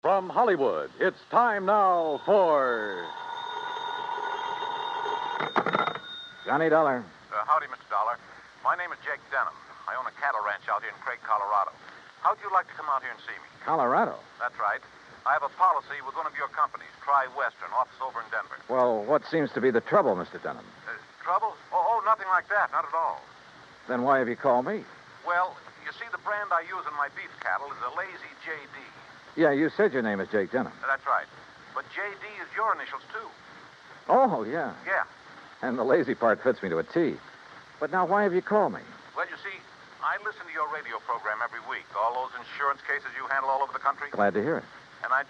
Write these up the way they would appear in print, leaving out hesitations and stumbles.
From Hollywood, it's time now for... Johnny Dollar. Howdy, Mr. Dollar. My name is Jake Denham. I own a cattle ranch out here in Craig, Colorado. How'd you like to come out here and see me? Colorado? That's right. I have a policy with one of your companies, Tri-Western, office over in Denver. Well, what seems to be the trouble, Mr. Denham? Trouble? Oh, nothing like that. Not at all. Then why have you called me? Well, you see, the brand I use in my beef cattle is a Lazy JD. Yeah, you said your name is Jake Denham. That's right. But JD is your initials, too. Oh, yeah. Yeah. And the lazy part fits me to a T. But now why have you called me? Well, you see, I listen to your radio program every week. All those insurance cases you handle all over the country. Glad to hear it. And I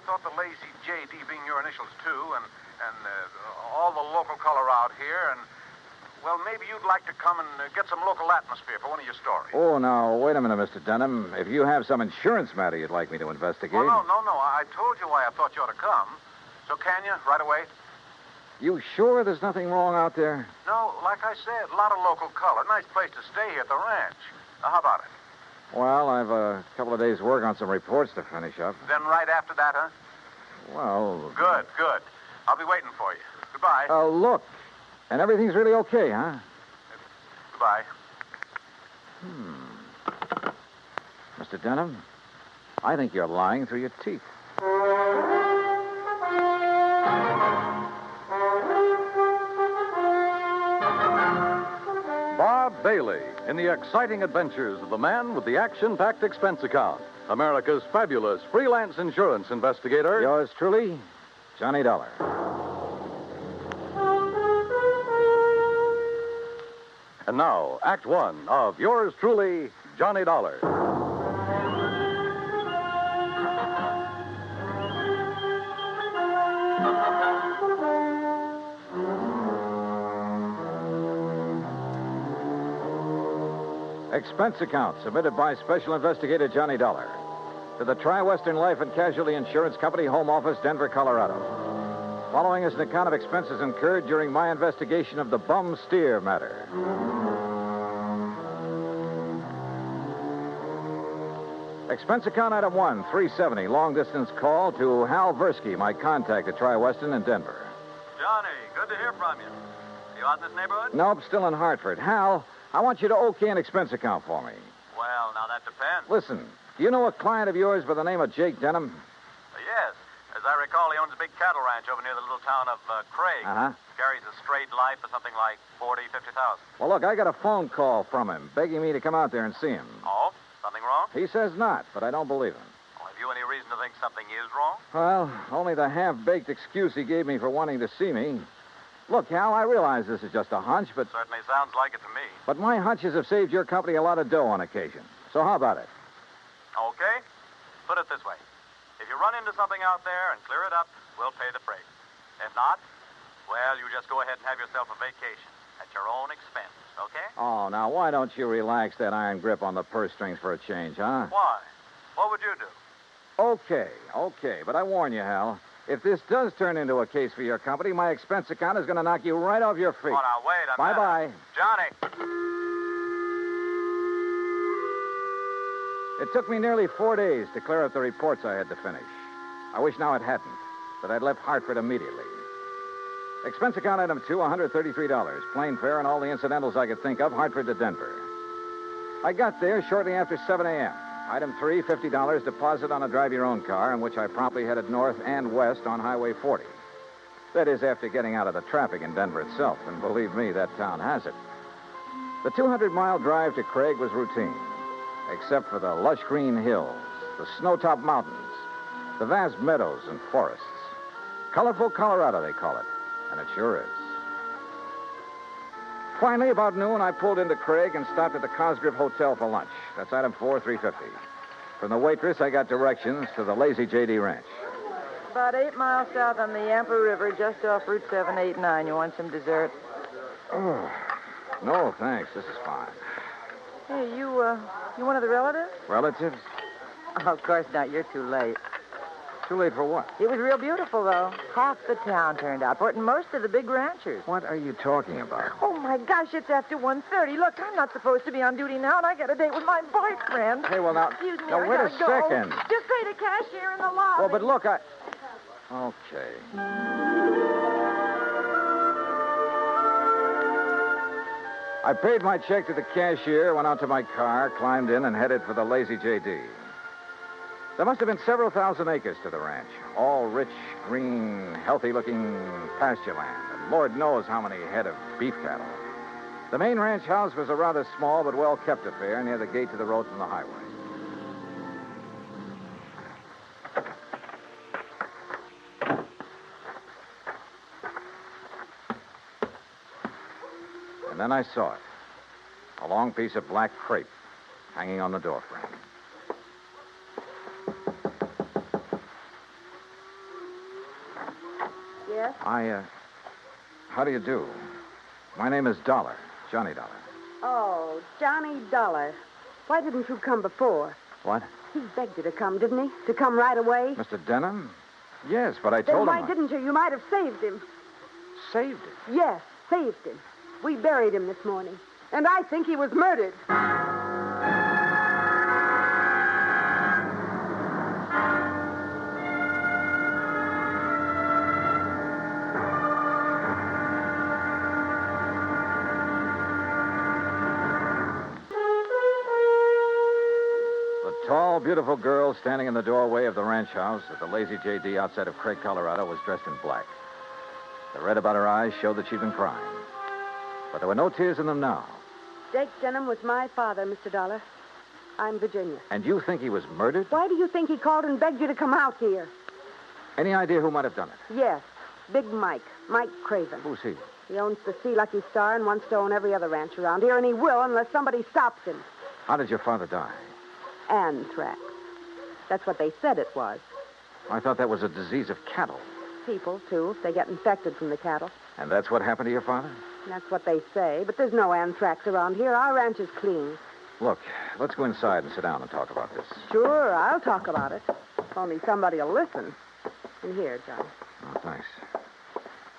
thought the Lazy JD being your initials, too, and all the local color out here, and, well, maybe you'd like to come and get some local atmosphere for one of your stories. Oh, now, wait a minute, Mr. Denham. If you have some insurance matter you'd like me to investigate... Oh, no. I told you why I thought you ought to come. So can you, right away? You sure there's nothing wrong out there? No, like I said, a lot of local color. Nice place to stay here at the ranch. Now, how about it? Well, I've a couple of days' work on some reports to finish up. Then right after that, huh? Well... Good. I'll be waiting for you. Goodbye. Look. And everything's really okay, huh? Goodbye. Mr. Denham, I think you're lying through your teeth. Bob Bailey in the exciting adventures of the man with the action-packed expense account. America's fabulous freelance insurance investigator. Yours truly, Johnny Dollar. And now, Act One of yours truly, Johnny Dollar. Expense account submitted by Special Investigator Johnny Dollar to the Tri-Western Life and Casualty Insurance Company, Home Office, Denver, Colorado. Following is an account of expenses incurred during my investigation of the bum steer matter. Expense account item 1, 370, long-distance call to Hal Versky, my contact at Tri-Western in Denver. Johnny, good to hear from you. You out in this neighborhood? Nope, still in Hartford. Hal, I want you to okay an expense account for me. Well, now that depends. Listen, do you know a client of yours by the name of Jake Denham? Yes. As I recall, he owns a big cattle ranch over near the little town of Craig. Uh-huh. Carries a straight life for something like 40,000, 50,000. Well, look, I got a phone call from him begging me to come out there and see him. Oh? Something wrong? He says not, but I don't believe him. Well, have you any reason to think something is wrong? Well, only the half-baked excuse he gave me for wanting to see me. Look, Hal, I realize this is just a hunch, but... Certainly sounds like it to me. But my hunches have saved your company a lot of dough on occasion. So how about it? Okay. Put it this way. If you run into something out there and clear it up, we'll pay the freight. If not, well, you just go ahead and have yourself a vacation at your own expense, okay? Oh, now, why don't you relax that iron grip on the purse strings for a change, huh? Why? What would you do? Okay. But I warn you, Hal, if this does turn into a case for your company, my expense account is going to knock you right off your feet. Oh, now, wait a minute. Bye-bye. Johnny. It took me nearly 4 days to clear up the reports I had to finish. I wish now it hadn't, that I'd left Hartford immediately. Expense account item 2, $133. Plane fare and all the incidentals I could think of, Hartford to Denver. I got there shortly after 7 a.m. Item 3, $50 deposit on a drive-your-own car, in which I promptly headed north and west on Highway 40. That is, after getting out of the traffic in Denver itself, and believe me, that town has it. The 200-mile drive to Craig was routine, except for the lush green hills, the snow-topped mountains, the vast meadows and forests. Colorful Colorado, they call it, and it sure is. Finally, about noon, I pulled into Craig and stopped at the Cosgrove Hotel for lunch. That's item 4, $350. From the waitress, I got directions to the Lazy J.D. Ranch. About 8 miles south on the Yampa River, just off Route 789. You want some dessert? Oh, no, thanks. This is fine. Hey, you one of the relatives? Relatives? Oh, of course not. You're too late. Too late for what? It was real beautiful, though. Half the town turned out for it, and most of the big ranchers. What are you talking about? Oh, my gosh, it's after 1:30. Look, I'm not supposed to be on duty now, and I got a date with my boyfriend. Hey, well, now... Excuse me, now, I wait a gotta go. second. Just pay the cashier in the lobby. Well, but look, Okay. I paid my check to the cashier, went out to my car, climbed in, and headed for the Lazy J.D. There must have been several thousand acres to the ranch, all rich, green, healthy-looking pasture land, and Lord knows how many head of beef cattle. The main ranch house was a rather small but well-kept affair near the gate to the road from the highway. And then I saw it. A long piece of black crepe hanging on the doorframe. Yes? How do you do? My name is Dollar, Johnny Dollar. Oh, Johnny Dollar. Why didn't you come before? What? He begged you to come, didn't he? To come right away? Mr. Denham? Yes, but I Then told why him... didn't you? You might have saved him. Saved it? Yes, saved him. We buried him this morning. And I think he was murdered. The tall, beautiful girl standing in the doorway of the ranch house at the Lazy J.D. outside of Craig, Colorado, was dressed in black. The red about her eyes showed that she'd been crying. But there were no tears in them now. Jake Denham was my father, Mr. Dollar. I'm Virginia. And you think he was murdered? Why do you think he called and begged you to come out here? Any idea who might have done it? Yes, Big Mike Craven. Who's he? He owns the Sea Lucky Star and wants to own every other ranch around here, and he will unless somebody stops him. How did your father die? Anthrax. That's what they said it was. I thought that was a disease of cattle. People, too, if they get infected from the cattle. And that's what happened to your father? That's what they say, but there's no anthrax around here. Our ranch is clean. Look, let's go inside and sit down and talk about this. Sure, I'll talk about it. If only somebody will listen. And here, John. Oh, thanks.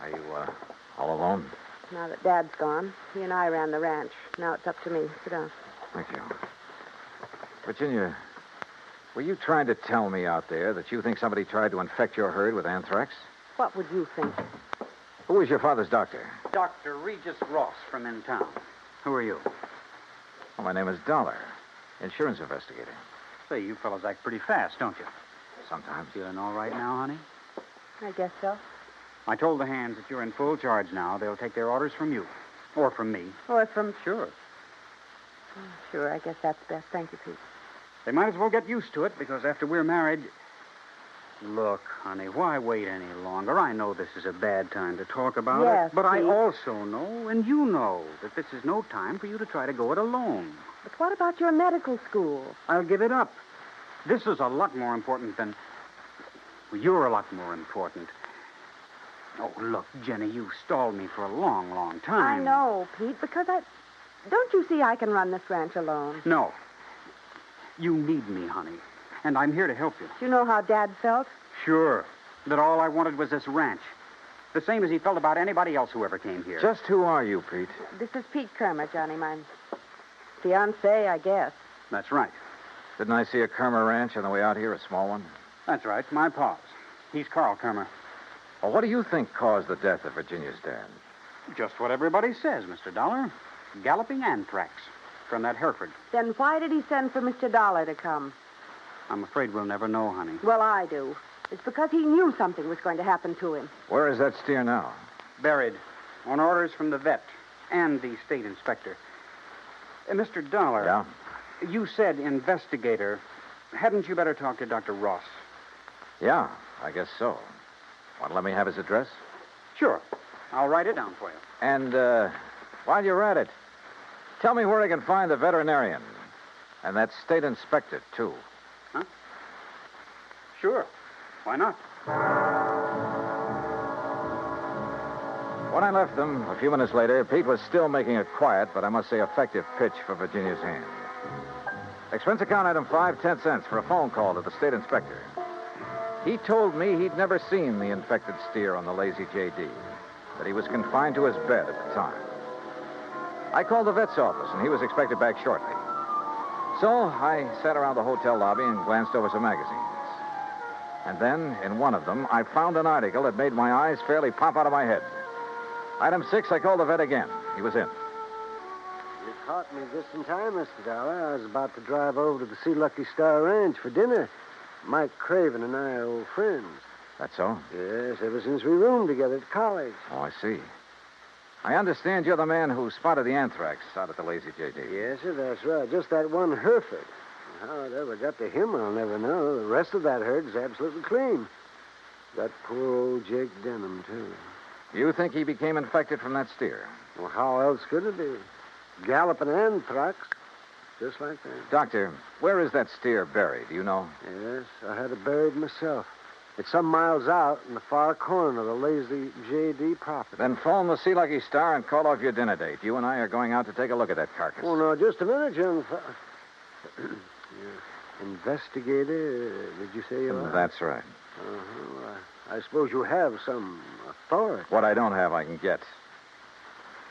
Are you, all alone? Now that Dad's gone, he and I ran the ranch. Now it's up to me. Sit down. Thank you. Virginia, were you trying to tell me out there that you think somebody tried to infect your herd with anthrax? What would you think? Who was your father's doctor? Dr. Regis Ross from in town. Who are you? Well, my name is Dollar, insurance investigator. Say, you fellas act pretty fast, don't you? Sometimes. Feeling all right now, honey? I guess so. I told the hands that you're in full charge now. They'll take their orders from you. Or from me. Or from... Sure. Sure, I guess that's best. Thank you, Pete. They might as well get used to it, because after we're married... Look, honey, why wait any longer? I know this is a bad time to talk about Yes, it, but I Pete. also know, and you know, that this is no time for you to try to go it alone. But what about your medical school? I'll give it up. This is a lot more important than... Well, you're a lot more important. Oh, look, Jenny, you've stalled me for a long, long time. I know, Pete, because I... Don't you see I can run this ranch alone? No. You need me, honey. And I'm here to help you. Do you know how Dad felt? Sure. That all I wanted was this ranch. The same as he felt about anybody else who ever came here. Just who are you, Pete? This is Pete Kermer, Johnny, my fiancé, I guess. That's right. Didn't I see a Kermer ranch on the way out here, a small one? That's right. My pa's. He's Carl Kermer. Well, what do you think caused the death of Virginia's dad? Just what everybody says, Mr. Dollar. Galloping anthrax from that Hereford. Then why did he send for Mr. Dollar to come? I'm afraid we'll never know, honey. Well, I do. It's because he knew something was going to happen to him. Where is that steer now? Buried. On orders from the vet and the state inspector. Mr. Dollar. Yeah? You said investigator. Hadn't you better talk to Dr. Ross? Yeah, I guess so. Want to let me have his address? Sure. I'll write it down for you. And, while you're at it, tell me where I can find the veterinarian. And that state inspector, too. Huh? Sure. Why not? When I left them, a few minutes later, Pete was still making a quiet, but I must say effective pitch for Virginia's hand. Expense account item 5, 10 cents for a phone call to the state inspector. He told me he'd never seen the infected steer on the Lazy J.D., that he was confined to his bed at the time. I called the vet's office, and he was expected back shortly. So I sat around the hotel lobby and glanced over some magazines. And then, in one of them, I found an article that made my eyes fairly pop out of my head. Item 6, I called the vet again. He was in. You caught me just in time, Mr. Dollar. I was about to drive over to the Sea Lucky Star Ranch for dinner. Mike Craven and I are old friends. That's so? Yes, ever since we roomed together at college. Oh, I see. I understand you're the man who spotted the anthrax out at the Lazy J.D. Yes, sir, that's right. Just that one Hereford. How it ever got to him, I'll never know. The rest of that herd is absolutely clean. That poor old Jake Denham, too. You think he became infected from that steer? Well, how else could it be? Galloping anthrax. Just like that. Doctor, where is that steer buried? Do you know? Yes, I had it buried myself. It's some miles out in the far corner of the Lazy J.D. property. Then phone the Sea Lucky Star and call off your dinner date. You and I are going out to take a look at that carcass. Oh, no, just a minute, young Investigator, did you say you are? That's right. Uh-huh. I suppose you have some authority. What I don't have, I can get.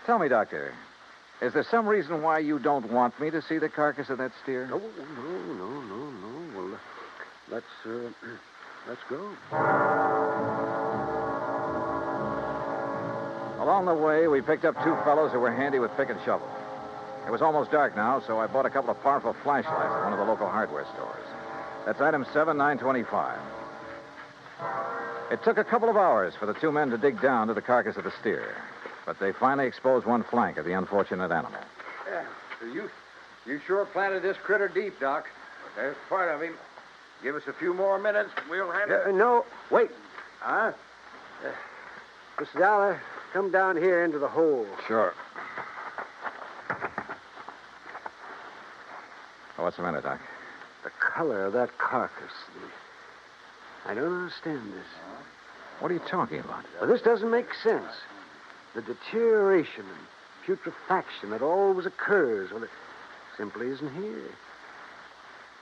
Tell me, Doctor, is there some reason why you don't want me to see the carcass of that steer? No. Well, let's go. Along the way, we picked up two fellows who were handy with pick and shovel. It was almost dark now, so I bought a couple of powerful flashlights at one of the local hardware stores. That's item 7925. It took a couple of hours for the two men to dig down to the carcass of the steer, but they finally exposed one flank of the unfortunate animal. Yeah, so you sure planted this critter deep, Doc. But there's part of him. Give us a few more minutes, we'll have it. No, wait. Huh? Mr. Dollar, come down here into the hole. Sure. Oh, what's the matter, Doc? The color of that carcass. I don't understand this. What are you talking about? Well, this doesn't make sense. The deterioration and putrefaction that always occurs, well, it simply isn't here.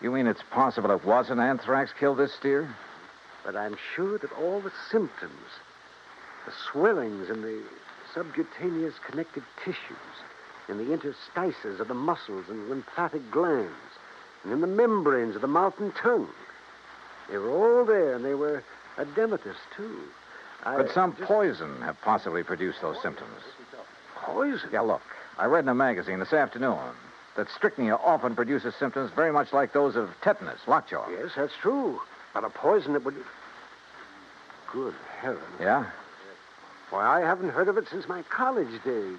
You mean it's possible it wasn't anthrax killed this steer? But I'm sure that all the symptoms, the swellings in the subcutaneous connective tissues, in the interstices of the muscles and lymphatic glands, and in the membranes of the mouth and tongue, they were all there, and they were edematous, too. Could some poison have possibly produced those symptoms? Poison? Yeah, look. I read in a magazine this afternoon that strychnia often produces symptoms very much like those of tetanus, lockjaw. Yes, that's true. But a poison that would... Good heavens. Yeah? Why, I haven't heard of it since my college days.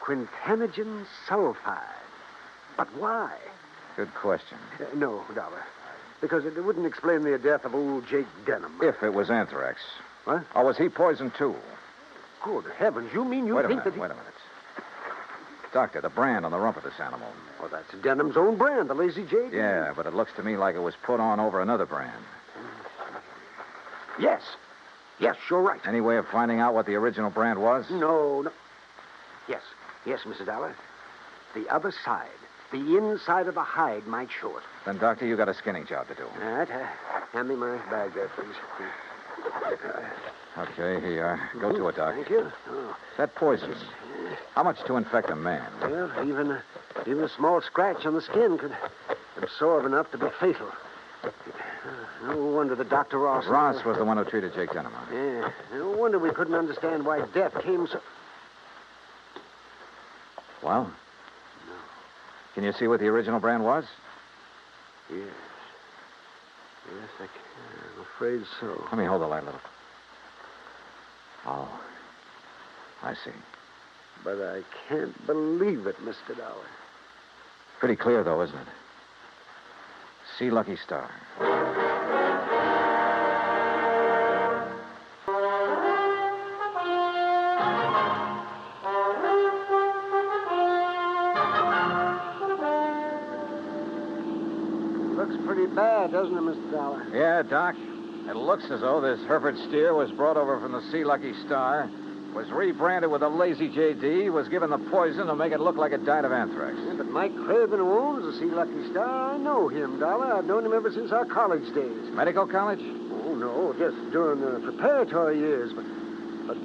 Quintanogen sulfide. But why? Good question. No, Dollar. Because it wouldn't explain the death of old Jake Denham. If it was anthrax. What? Or was he poisoned, too? Good heavens, you mean you think that he... Wait a minute. Doctor, the brand on the rump of this animal. Well, that's Denham's own brand, the Lazy J.D. Yeah, but it looks to me like it was put on over another brand. Yes. Yes, you're right. Any way of finding out what the original brand was? No. Yes, Mr. Dollar. The other side, the inside of the hide might show it. Then, Doctor, you got a skinning job to do. All right. Hand me my bag there, please. Okay, here you are. Go to it, Doc. Thank you. Oh. That poison. How much to infect a man? Well, even a small scratch on the skin could absorb enough to be fatal. No wonder the Dr. Ross... Ross was the one who treated Jake Denham. Yeah. No wonder we couldn't understand why death came so... Well? No. Can you see what the original brand was? Yes. Yes, I can. I'm afraid so. Let me hold the light a little. Oh. I see. But I can't believe it, Mr. Dollar. Pretty clear, though, isn't it? Sea Lucky Star. Looks pretty bad, doesn't it, Mr. Dollar? Yeah, Doc. It looks as though this Hereford steer was brought over from the Sea Lucky Star, was rebranded with a Lazy J.D., was given the poison to make it look like it died of anthrax. Yeah, but Mike Craven, who owns the Sea Lucky Star, I know him, Dollar. I've known him ever since our college days. Medical college? no, just during the preparatory years. But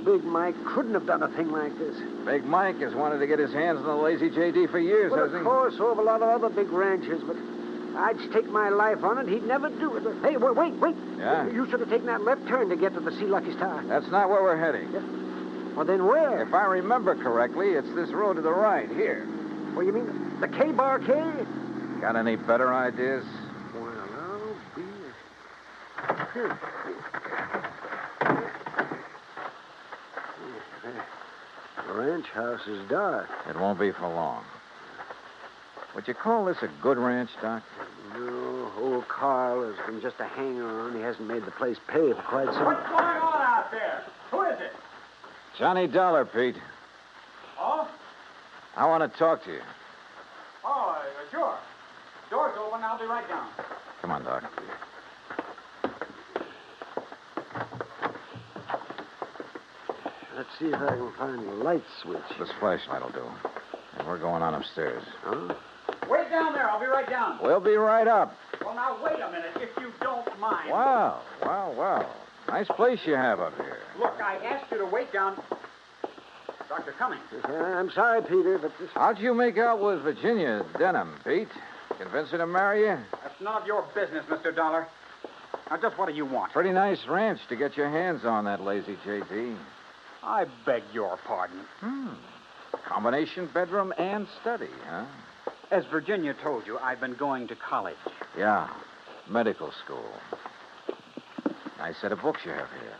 Big Mike couldn't have done a thing like this. Big Mike has wanted to get his hands on the lazy J.D. for years, Well, hasn't of he? course, so have a lot of other big ranchers, but I'd stake my life on it. He'd never do it. Hey, wait. Yeah? You should have taken that left turn to get to the Sea Lucky Star. That's not where we're heading. Well, then where? If I remember correctly, it's this road to the right, here. Well, you mean the K-Bar K? Got any better ideas? Well, I'll be... The ranch house is dark. It won't be for long. Would you call this a good ranch, Doc? No, old Carl has been just a hanger-on. He hasn't made the place pay for quite some... What's going on out there? Who is it? Johnny Dollar, Pete. Oh? I want to talk to you. Oh, sure. Door's open. I'll be right down. Come on, Doc. Let's see if I can find the light switch. This flashlight will do. And we're going on upstairs. Huh? Wait down there. I'll be right down. We'll be right up. Well, now, wait a minute, if you don't mind. Wow. Nice place you have up here. Look, I asked you to wait down. Dr. Cummings. I'm sorry, Peter, but this... How'd you make out with Virginia Denham, Pete? Convince her to marry you? That's none of your business, Mr. Dollar. Now, just what do you want? Pretty nice ranch to get your hands on, that lazy J.D. I beg your pardon. Combination bedroom and study, huh? As Virginia told you, I've been going to college. Yeah, medical school. Nice set of books you have here.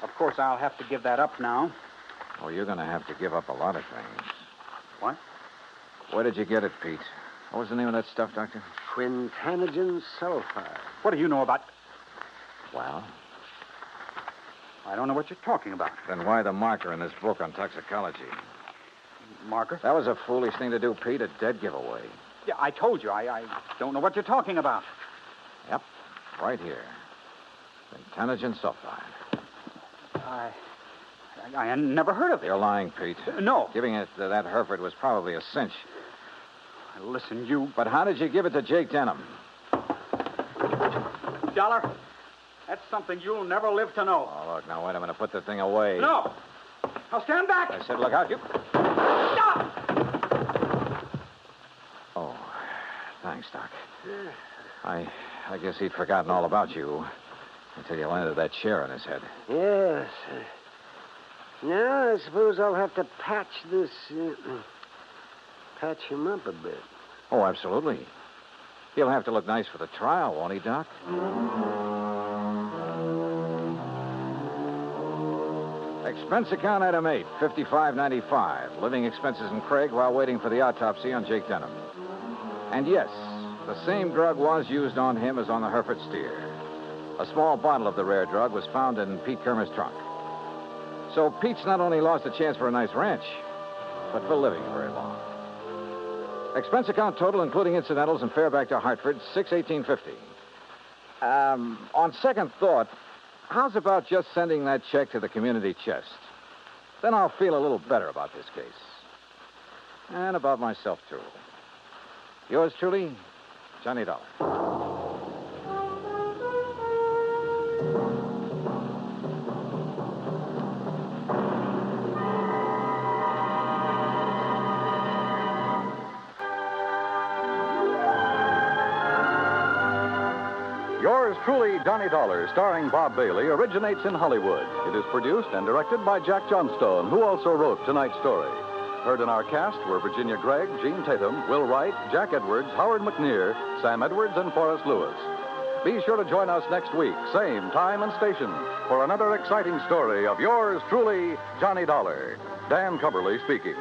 Of course, I'll have to give that up now. Oh, you're going to have to give up a lot of things. What? Where did you get it, Pete? What was the name of that stuff, Doctor? Quintanogen sulfide. What do you know about... Well, I don't know what you're talking about. then why the marker in this book on toxicology? Marker? That was a foolish thing to do, Pete. A dead giveaway. Yeah, I told you. I don't know what you're talking about. Yep, right here. Quintanogen sulfide. I never heard of it. You're lying, Pete. No. Giving it to that Hereford was probably a cinch. Listen, you... But how did you give it to Jake Denham? Dollar, that's something you'll never live to know. Oh, look, now, wait a minute. Put the thing away. No. Now stand back. I said, look out. You... Stop! Oh, thanks, Doc. I guess he'd forgotten all about you until you landed that chair on his head. Yes. Now, I suppose I'll have to patch this... patch him up a bit. Oh, absolutely. He'll have to look nice for the trial, won't he, Doc? Expense account item 8, $55.95. Living expenses in Craig while waiting for the autopsy on Jake Denham. And yes, the same drug was used on him as on the Hereford steer. A small bottle of the rare drug was found in Pete Kermer's trunk. So Pete's not only lost a chance for a nice ranch, but for living very long. Expense account total, including incidentals and fare back to Hartford, $618.50. On second thought, how's about just sending that check to the community chest? Then I'll feel a little better about this case. And about myself, too. Yours truly, Johnny Dollar. Yours truly, Johnny Dollar, starring Bob Bailey, originates in Hollywood. It is produced and directed by Jack Johnstone, who also wrote tonight's story. Heard in our cast were Virginia Gregg, Gene Tatum, Will Wright, Jack Edwards, Howard McNear, Sam Edwards, and Forrest Lewis. Be sure to join us next week, same time and station, for another exciting story of yours truly, Johnny Dollar. Dan Cumberly speaking.